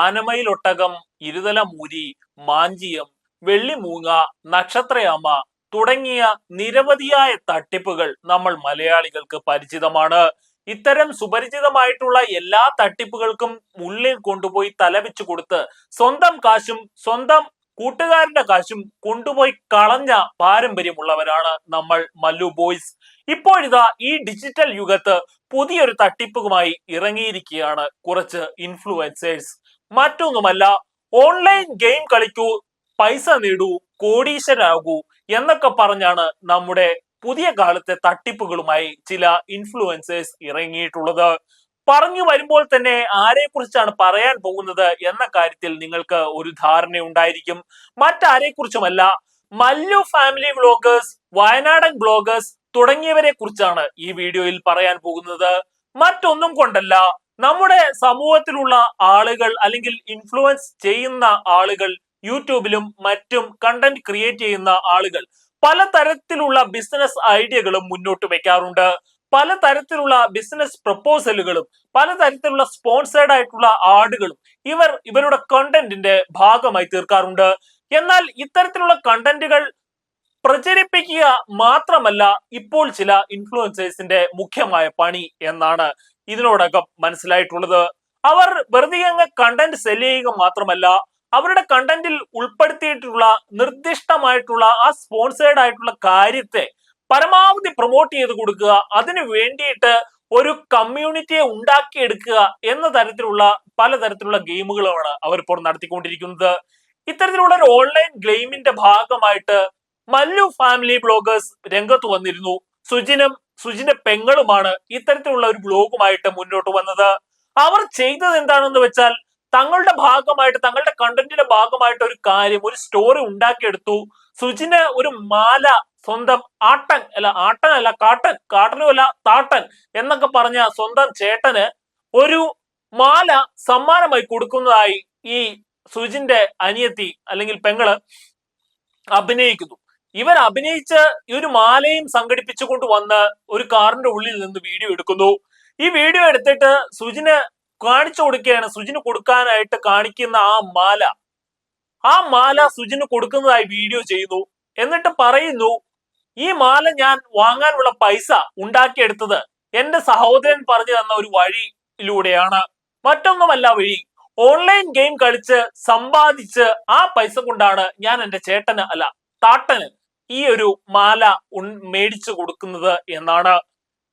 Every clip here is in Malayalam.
ആനമയിലൊട്ടകം, ഇരുതല മൂരി, മാഞ്ചിയം, വെള്ളിമൂങ്ങ, നക്ഷത്രയാമ തുടങ്ങിയ നിരവധിയായ തട്ടിപ്പുകൾ നമ്മൾ മലയാളികൾക്ക് പരിചിതമാണ്. ഇത്തരം സുപരിചിതമായിട്ടുള്ള എല്ലാ തട്ടിപ്പുകൾക്കും ഉള്ളിൽ കൊണ്ടുപോയി തലവെച്ചു കൊടുത്ത് സ്വന്തം കാശും സ്വന്തം കൂട്ടുകാരുടെ കാശും കൊണ്ടുപോയി കളഞ്ഞ പാരമ്പര്യമുള്ളവരാണ് നമ്മൾ മല്ലു ബോയ്സ്. ഇപ്പോഴിതാ ഈ ഡിജിറ്റൽ യുഗത്ത് പുതിയൊരു തട്ടിപ്പുമായി ഇറങ്ങിയിരിക്കുകയാണ് കുറച്ച് ഇൻഫ്ലുവൻസേഴ്സ്. മറ്റൊന്നുമല്ല, ഓൺലൈൻ ഗെയിം കളിക്കൂ, പൈസ നേടൂ, കോടീശ്വരാകൂ എന്നൊക്കെ പറഞ്ഞാണ് നമ്മുടെ പുതിയ കാലത്തെ തട്ടിപ്പുകളുമായി ചില ഇൻഫ്ലുവൻസേഴ്സ് ഇറങ്ങിയിട്ടുള്ളത്. പറഞ്ഞു വരുമ്പോൾ തന്നെ ആരെ കുറിച്ചാണ് പറയാൻ പോകുന്നത് എന്ന കാര്യത്തിൽ നിങ്ങൾക്ക് ഒരു ധാരണയുണ്ടായിരിക്കും. മറ്റാരെ കുറിച്ചുമല്ല, മല്ലു ഫാമിലി വ്ലോഗേഴ്സ്, വയനാടൻ ബ്ലോഗേഴ്സ് തുടങ്ങിയവരെ കുറിച്ചാണ് ഈ വീഡിയോയിൽ പറയാൻ പോകുന്നത്. മറ്റൊന്നും കൊണ്ടല്ല, നമ്മുടെ സമൂഹത്തിലുള്ള ആളുകൾ അല്ലെങ്കിൽ ഇൻഫ്ലുവൻസ് ചെയ്യുന്ന ആളുകൾ, യൂട്യൂബിലും മറ്റും കണ്ടന്റ് ക്രിയേറ്റ് ചെയ്യുന്ന ആളുകൾ പലതരത്തിലുള്ള ബിസിനസ് ഐഡിയകളും മുന്നോട്ട് വെക്കാറുണ്ട്. പലതരത്തിലുള്ള ബിസിനസ് പ്രപ്പോസലുകളും പലതരത്തിലുള്ള സ്പോൺസേർഡ് ആയിട്ടുള്ള ആഡുകളും ഇവരുടെ കണ്ടന്റിന്റെ ഭാഗമായി തീർക്കാറുണ്ട്. എന്നാൽ ഇത്തരത്തിലുള്ള കണ്ടന്റുകൾ പ്രചരിപ്പിക്കുക മാത്രമല്ല ഇപ്പോൾ ചില ഇൻഫ്ലുവൻസേഴ്സിന്റെ മുഖ്യമായ പണി എന്നാണ് ഇതിനോടകം മനസ്സിലായിട്ടുള്ളത്. അവർ വെറുതെ അങ്ങ് കണ്ടന്റ് സെല് ചെയ്യുക മാത്രമല്ല, അവരുടെ കണ്ടന്റിൽ ഉൾപ്പെടുത്തിയിട്ടുള്ള നിർദ്ദിഷ്ടമായിട്ടുള്ള ആ സ്പോൺസേർഡ് ആയിട്ടുള്ള കാര്യത്തെ പരമാവധി പ്രൊമോട്ട് ചെയ്ത് കൊടുക്കുക, അതിനു വേണ്ടിയിട്ട് ഒരു കമ്മ്യൂണിറ്റിയെ ഉണ്ടാക്കിയെടുക്കുക എന്ന തരത്തിലുള്ള പലതരത്തിലുള്ള ഗെയിമുകളാണ് അവർ ഇപ്പോൾ നടത്തിക്കൊണ്ടിരിക്കുന്നത്. ഇത്തരത്തിലുള്ള ഒരു ഓൺലൈൻ ഗെയിമിന്റെ ഭാഗമായിട്ട് മല്ലു ഫാമിലി ബ്ലോഗേഴ്സ് രംഗത്ത് വന്നിരുന്നു. സുജിന്റെ പെങ്ങളുമാണ് ഇത്തരത്തിലുള്ള ഒരു ബ്ലോഗുമായിട്ട് മുന്നോട്ട് വന്നത്. അവർ ചെയ്തത് എന്താണെന്ന് വെച്ചാൽ, തങ്ങളുടെ ഭാഗമായിട്ട്, തങ്ങളുടെ കണ്ടന്റിന്റെ ഭാഗമായിട്ട് ഒരു കാര്യം, ഒരു സ്റ്റോറി ഉണ്ടാക്കിയെടുത്തു. സുജിന് ഒരു മാല സ്വന്തം കാട്ടനുമല്ല താട്ടൻ എന്നൊക്കെ പറഞ്ഞ സ്വന്തം ചേട്ടന് ഒരു മാല സമ്മാനമായി കൊടുക്കുന്നതായി ഈ സുജിന്റെ അനിയത്തി അല്ലെങ്കിൽ പെങ്ങള് അഭിനയിക്കുന്നു. ഇവർ അഭിനയിച്ച് ഈ ഒരു മാലയും സംഘടിപ്പിച്ചുകൊണ്ട് വന്ന് ഒരു കാറിന്റെ ഉള്ളിൽ നിന്ന് വീഡിയോ എടുക്കുന്നു. ഈ വീഡിയോ എടുത്തിട്ട് സുജിന് കാണിച്ചു കൊടുക്കുകയാണ്. സുജിന് കൊടുക്കാനായിട്ട് കാണിക്കുന്ന ആ മാല സുജിന് കൊടുക്കുന്നതായി വീഡിയോ ചെയ്യുന്നു. എന്നിട്ട് പറയുന്നു, ഈ മാല ഞാൻ വാങ്ങാനുള്ള പൈസ ഉണ്ടാക്കിയെടുത്തത് എന്റെ സഹോദരൻ പറഞ്ഞു തന്ന ഒരു വഴിയിലൂടെയാണ്, മറ്റൊന്നുമല്ല വഴി. ഓൺലൈൻ ഗെയിം കളിച്ച് സമ്പാദിച്ച് ആ പൈസ കൊണ്ടാണ് ഞാൻ എന്റെ താട്ടന് ഈ ഒരു മാല മേടിച്ചു കൊടുക്കുന്നത് എന്നാണ്.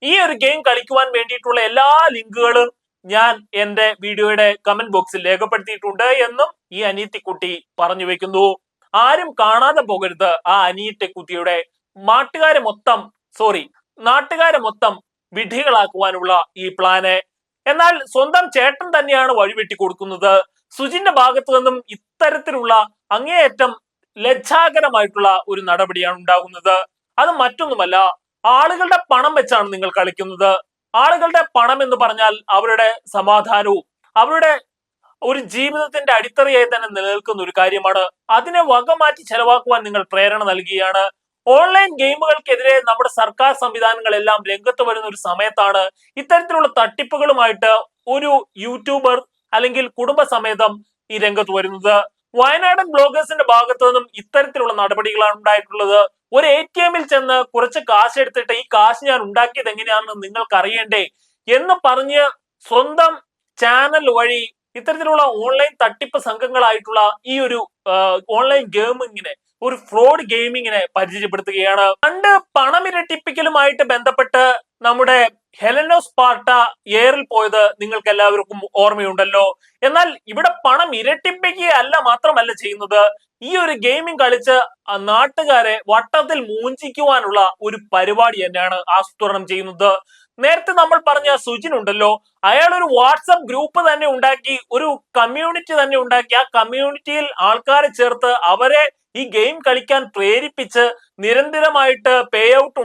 ഈ ഒരു ഗെയിം കളിക്കുവാൻ വേണ്ടിയിട്ടുള്ള എല്ലാ ലിങ്കുകളും ഞാൻ എന്റെ വീഡിയോയുടെ കമന്റ് ബോക്സിൽ രേഖപ്പെടുത്തിയിട്ടുണ്ട് എന്നും ഈ അനിയത്തിക്കുട്ടി പറഞ്ഞു വെക്കുന്നു. ആരും കാണാതെ പോകരുത് ആ അനിയത്തിക്കുട്ടിയുടെ നാട്ടുകാരെ മൊത്തം വിഡ്ഢികളാക്കുവാനുള്ള ഈ പ്ലാന്. എന്നാൽ സ്വന്തം ചേട്ടൻ തന്നെയാണ് വഴിവെട്ടി കൊടുക്കുന്നത്. സുജിന്റെ ഭാഗത്തു നിന്നും ഇത്തരത്തിലുള്ള അങ്ങേയറ്റം ലജ്ജാകരമായിട്ടുള്ള ഒരു നടപടിയാണ് ഉണ്ടാകുന്നത്. അത് മറ്റൊന്നുമല്ല, ആളുകളുടെ പണം വെച്ചാണ് നിങ്ങൾ കളിക്കുന്നത്. ആളുകളുടെ പണം എന്ന് പറഞ്ഞാൽ അവരുടെ സമാധാനവും അവരുടെ ഒരു ജീവിതത്തിന്റെ അടിത്തറയായി തന്നെ നിലനിൽക്കുന്ന ഒരു കാര്യമാണ്. അതിനെ വകമാറ്റി ചെലവാക്കുവാൻ നിങ്ങൾ പ്രേരണ നൽകുകയാണ്. ഓൺലൈൻ ഗെയിമുകൾക്കെതിരെ നമ്മുടെ സർക്കാർ സംവിധാനങ്ങളെല്ലാം രംഗത്ത് വരുന്ന ഒരു സമയത്താണ് ഇത്തരത്തിലുള്ള തട്ടിപ്പുകളുമായിട്ട് ഒരു യൂട്യൂബർ അല്ലെങ്കിൽ കുടുംബസമേതം ഈ രംഗത്ത് വരുന്നത്. വയനാടൻ ബ്ലോഗേഴ്സിന്റെ ഭാഗത്തു നിന്നും ഇത്തരത്തിലുള്ള നടപടികളാണ് ഉണ്ടായിട്ടുള്ളത്. ഒരു ATM ചെന്ന് കുറച്ച് കാശ് എടുത്തിട്ട് ഈ കാശ് ഞാൻ ഉണ്ടാക്കിയത് എങ്ങനെയാണെന്ന് നിങ്ങൾക്ക് അറിയണ്ടേ എന്ന് പറഞ്ഞ് സ്വന്തം ചാനൽ വഴി ഇത്തരത്തിലുള്ള ഓൺലൈൻ തട്ടിപ്പ് സംഘങ്ങളായിട്ടുള്ള ഈ ഒരു ഓൺലൈൻ ഗെയിമിങ്ങിനെ, ഒരു ഫ്രോഡ് ഗെയിമിങ്ങിനെ പരിചയപ്പെടുത്തുകയാണ്. പണ്ട് പണമിരട്ടിപ്പിക്കലുമായിട്ട് ബന്ധപ്പെട്ട് നമ്മുടെ ഹെലനോ സ്പാർട്ട എയറിൽ പോയത് നിങ്ങൾക്ക് എല്ലാവർക്കും ഓർമ്മയുണ്ടല്ലോ. എന്നാൽ ഇവിടെ പണം ഇരട്ടിപ്പിക്കുകയല്ല മാത്രമല്ല ചെയ്യുന്നത്, ഈ ഒരു ഗെയിമിംഗ് കളിച്ച് നാട്ടുകാരെ വട്ടത്തിൽ മൂഞ്ചിക്കുവാനുള്ള ഒരു പരിപാടി തന്നെയാണ് ആസൂത്രണം ചെയ്യുന്നത്. നേരത്തെ നമ്മൾ പറഞ്ഞ സുജിൻ ഉണ്ടല്ലോ, അയാൾ ഒരു വാട്സപ്പ് ഗ്രൂപ്പ് തന്നെ ഉണ്ടാക്കി, ഒരു കമ്മ്യൂണിറ്റി തന്നെ ഉണ്ടാക്കി. ആ കമ്മ്യൂണിറ്റിയിൽ ആൾക്കാരെ ചേർത്ത് അവരെ ഈ ഗെയിം കളിക്കാൻ പ്രേരിപ്പിച്ച് നിരന്തരമായിട്ട് പേ ഔട്ട്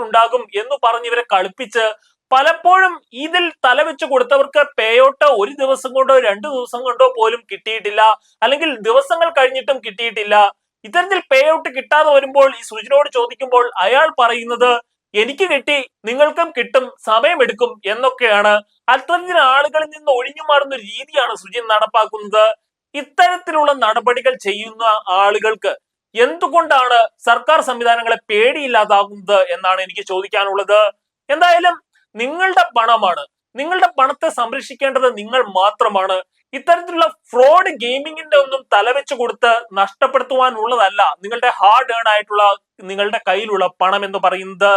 ഉണ്ടാകും എന്ന് പറഞ്ഞ് ഇവരെ കളിപ്പിച്ച് പലപ്പോഴും ഇതിൽ തലവെച്ച് കൊടുത്തവർക്ക് പേ ഔട്ട് ഒരു ദിവസം കൊണ്ടോ 2 ദിവസം കൊണ്ടോ പോലും കിട്ടിയിട്ടില്ല, അല്ലെങ്കിൽ ദിവസങ്ങൾ കഴിഞ്ഞിട്ടും കിട്ടിയിട്ടില്ല. ഇത്തരത്തിൽ പേ ഔട്ട് കിട്ടാതെ വരുമ്പോൾ ഈ സുജിനോട് ചോദിക്കുമ്പോൾ അയാൾ പറയുന്നത്, എനിക്ക് കിട്ടി നിങ്ങൾക്കും കിട്ടും സമയമെടുക്കും എന്നൊക്കെയാണ് അത്തരത്തിൽ ആളുകളിൽ നിന്ന് ഒഴിഞ്ഞു മാറുന്ന ഒരു രീതിയാണ് സുജിൻ നടപ്പാക്കുന്നത്. ഇത്തരത്തിലുള്ള നടപടികൾ ചെയ്യുന്ന ആളുകൾക്ക് എന്തുകൊണ്ടാണ് സർക്കാർ സംവിധാനങ്ങളെ പേടിയില്ലാതാകുന്നത് എന്നാണ് എനിക്ക് ചോദിക്കാനുള്ളത്. എന്തായാലും നിങ്ങളുടെ പണമാണ്, നിങ്ങളുടെ പണത്തെ സംരക്ഷിക്കേണ്ടത് നിങ്ങൾ മാത്രമാണ്. ഇത്തരത്തിലുള്ള ഫ്രോഡ് ഗെയിമിങ്ങിന്റെ ഒന്നും തലവെച്ച് കൊടുത്ത് നഷ്ടപ്പെടുത്തുവാനുള്ളതല്ല നിങ്ങളുടെ ഹാർഡ് ഏൺ ആയിട്ടുള്ള നിങ്ങളുടെ കയ്യിലുള്ള പണം എന്ന് പറയുന്നത്.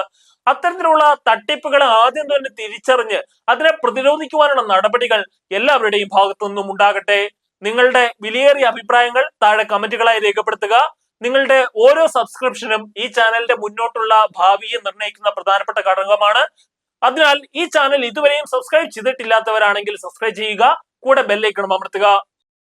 അത്തരത്തിലുള്ള തട്ടിപ്പുകളെ ആദ്യം തന്നെ തിരിച്ചറിഞ്ഞ് അതിനെ പ്രതിരോധിക്കുവാനുള്ള നടപടികൾ എല്ലാവരുടെയും ഭാഗത്തു നിന്നും ഉണ്ടാകട്ടെ. നിങ്ങളുടെ വിലയേറിയ അഭിപ്രായങ്ങൾ താഴെ കമന്റുകളായി രേഖപ്പെടുത്തുക. നിങ്ങളുടെ ഓരോ സബ്സ്ക്രിപ്ഷനും ഈ ചാനലിന്റെ മുന്നോട്ടുള്ള ഭാവിയെ നിർണ്ണയിക്കുന്ന പ്രധാനപ്പെട്ട ഘടകമാണ്. അതിനാൽ ഈ ചാനൽ ഇതുവരെയും സബ്സ്ക്രൈബ് ചെയ്തിട്ടില്ലാത്തവരാണെങ്കിൽ സബ്സ്ക്രൈബ് ചെയ്യുക, കൂടെ ബെല്ലൈക്കണും അമർത്തുക.